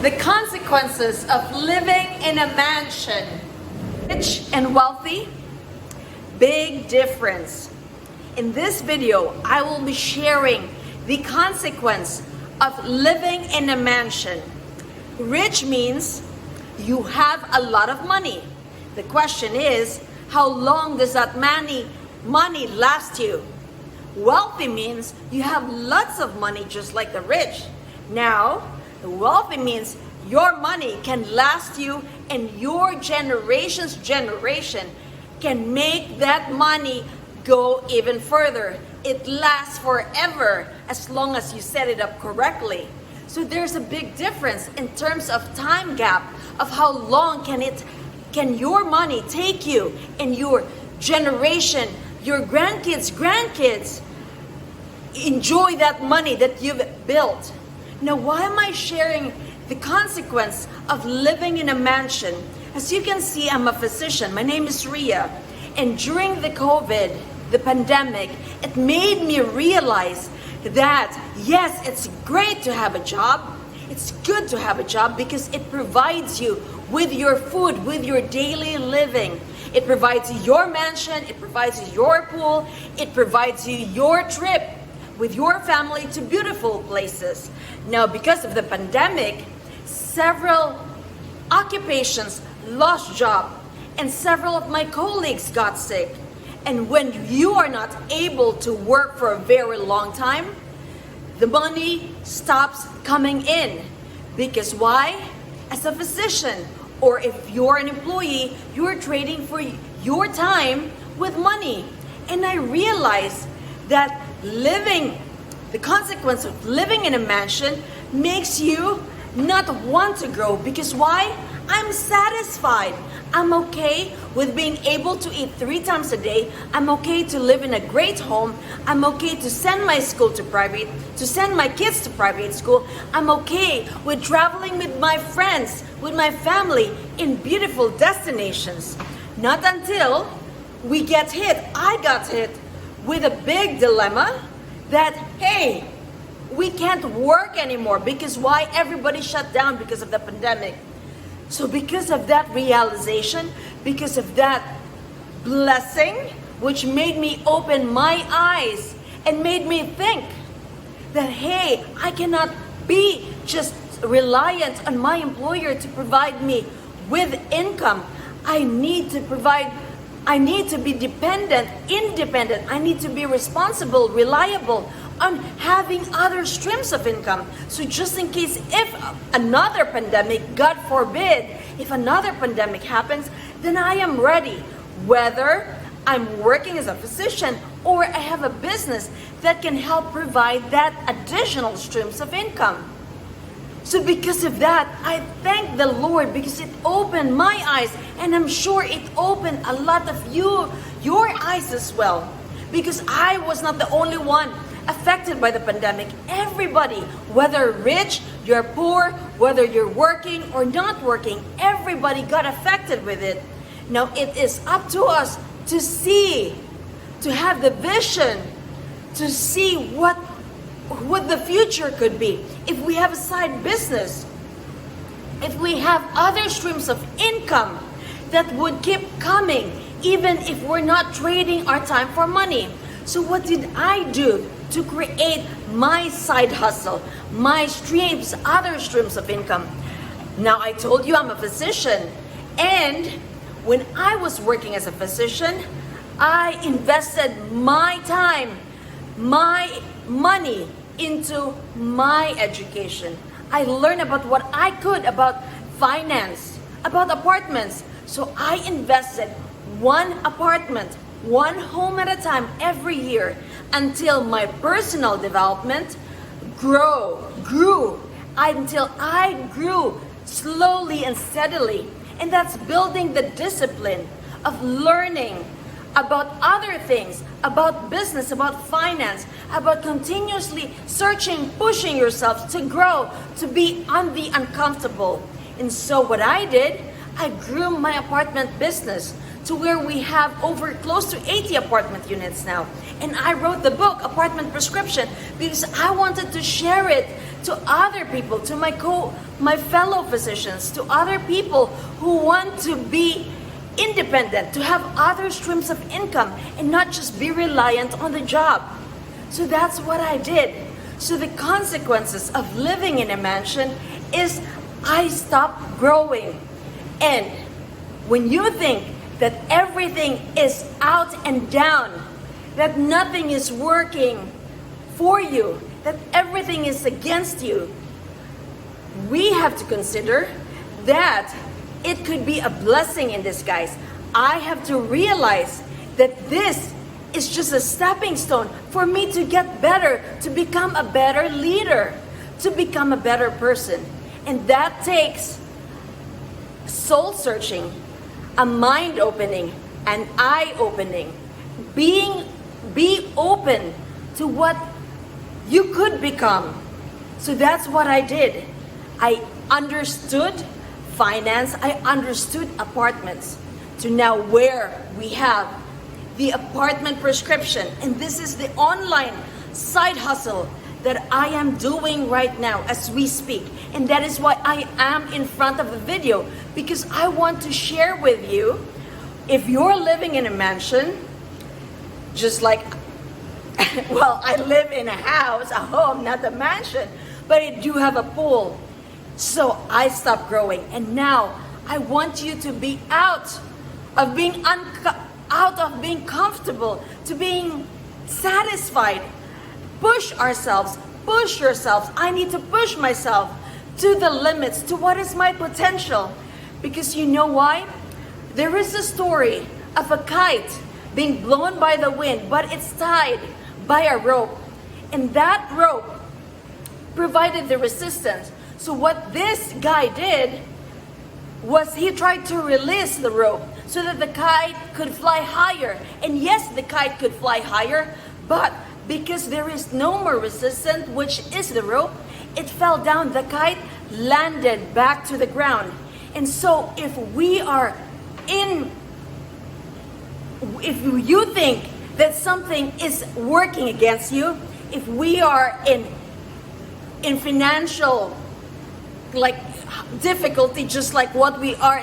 The consequences of living in a mansion. Rich and wealthy, big difference. In this video, I will be sharing the consequence of living in a mansion. Rich means you have a lot of money. The question is, how long does that money last you? Wealthy means you have lots of money just like the rich. Now, the wealthy means your money can last you and your generation's generation can make that money go even further. It lasts forever as long as you set it up correctly. So there's a big difference in terms of time gap of how long can your money take you and your generation, your grandkids enjoy that money that you've built. Now, why am I sharing the consequence of living in a mansion? As you can see, I'm a physician. My name is Ria. And during the COVID, the pandemic, it made me realize that yes, it's great to have a job. It's good to have a job because it provides you with your food, with your daily living. It provides you your mansion, it provides you your pool, it provides you your trip with your family to beautiful places. Now, because of the pandemic, several occupations lost job and several of my colleagues got sick. And when you are not able to work for a very long time, the money stops coming in. Because why? As a physician, or if you're an employee, you're trading for your time with money. And I realized that the consequence of living in a mansion makes you not want to grow. Because why? I'm satisfied. I'm okay with being able to eat 3 times a day. I'm okay to live in a great home. I'm okay to send my kids to private school. I'm okay with traveling with my friends, with my family in beautiful destinations. Not until I got hit with a big dilemma that, hey, we can't work anymore. Because why? Everybody shut down because of the pandemic. So because of that realization, because of that blessing, which made me open my eyes and made me think that, hey, I cannot be just reliant on my employer to provide me with income. I need to be independent. I need to be responsible, reliable on having other streams of income. So just in case if another pandemic, God forbid, if another pandemic happens, then I am ready. Whether I'm working as a physician or I have a business that can help provide that additional streams of income. So because of that, I thank the Lord because it opened my eyes, and I'm sure it opened a lot of your eyes as well. Because I was not the only one affected by the pandemic. Everybody, whether rich, you're poor, whether you're working or not working, everybody got affected with it. Now it is up to us to see, to have the vision, to see what the future could be. If we have a side business, if we have other streams of income that would keep coming, even if we're not trading our time for money. So what did I do to create my side hustle, my other streams of income? Now, I told you I'm a physician, and when I was working as a physician, I invested my time, my money into my education. I learned about what I could about finance, about apartments. So I invested one apartment, one home at a time every year until my personal development grew until I grew slowly and steadily. And that's building the discipline of learning about other things, about business, about finance, about continuously searching, pushing yourself to grow, to be on the uncomfortable. And so what I did, I grew my apartment business to where we have over close to 80 apartment units now. And I wrote the book, Apartment Prescription, because I wanted to share it to other people, to my fellow physicians, to other people who want to be independent, to have other streams of income and not just be reliant on the job. So that's what I did. So the consequences of living in a mansion is I stopped growing. And when you think that everything is out and down, that nothing is working for you, that everything is against you, we have to consider that it could be a blessing in disguise. I have to realize that this is just a stepping stone for me to get better, to become a better leader, to become a better person. And that takes soul searching, a mind opening, an eye opening, be open to what you could become. So that's what I did. I understood finance, I understood apartments, to now where we have the apartment prescription. And this is the online side hustle that I am doing right now as we speak. And that is why I am in front of the video, because I want to share with you, if you're living in a mansion, just like, well, I live in a house, a home, not a mansion, but I do have a pool. So I stopped growing. And now I want you to be out of being comfortable to being satisfied. Push ourselves, push yourselves. I need to push myself to the limits, to what is my potential. Because you know why? There is a story of a kite being blown by the wind, but it's tied by a rope. And that rope provided the resistance. So what this guy did was he tried to release the rope so that the kite could fly higher. And yes, the kite could fly higher, but because there is no more resistance, which is the rope, it fell down. The kite landed back to the ground. And so if you think that something is working against you, if we are in financial difficulty, just like what we are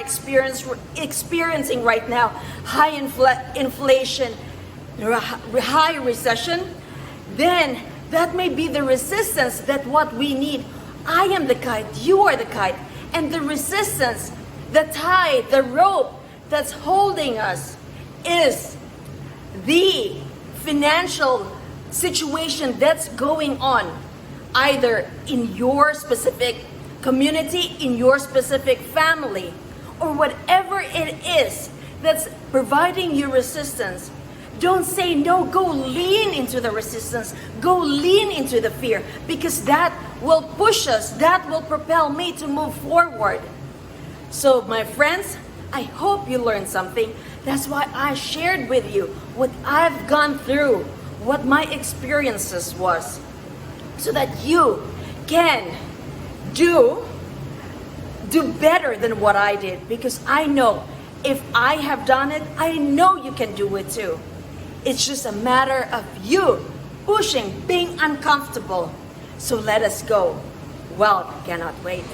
experiencing right now, high inflation, high recession, then that may be the resistance that what we need. I am the kite, you are the kite, and the resistance, the tie, the rope that's holding us is the financial situation that's going on, either in your specific community, in your specific family, or whatever it is that's providing you resistance. Don't say no, go lean into the resistance, go lean into the fear, because that will push us, that will propel me to move forward. So my friends, I hope you learned something. That's why I shared with you what I've gone through, what my experiences was, so that you can do better than what I did. Because I know if I have done it, I know you can do it too. It's just a matter of you pushing, being uncomfortable. So let us go. Well, cannot wait.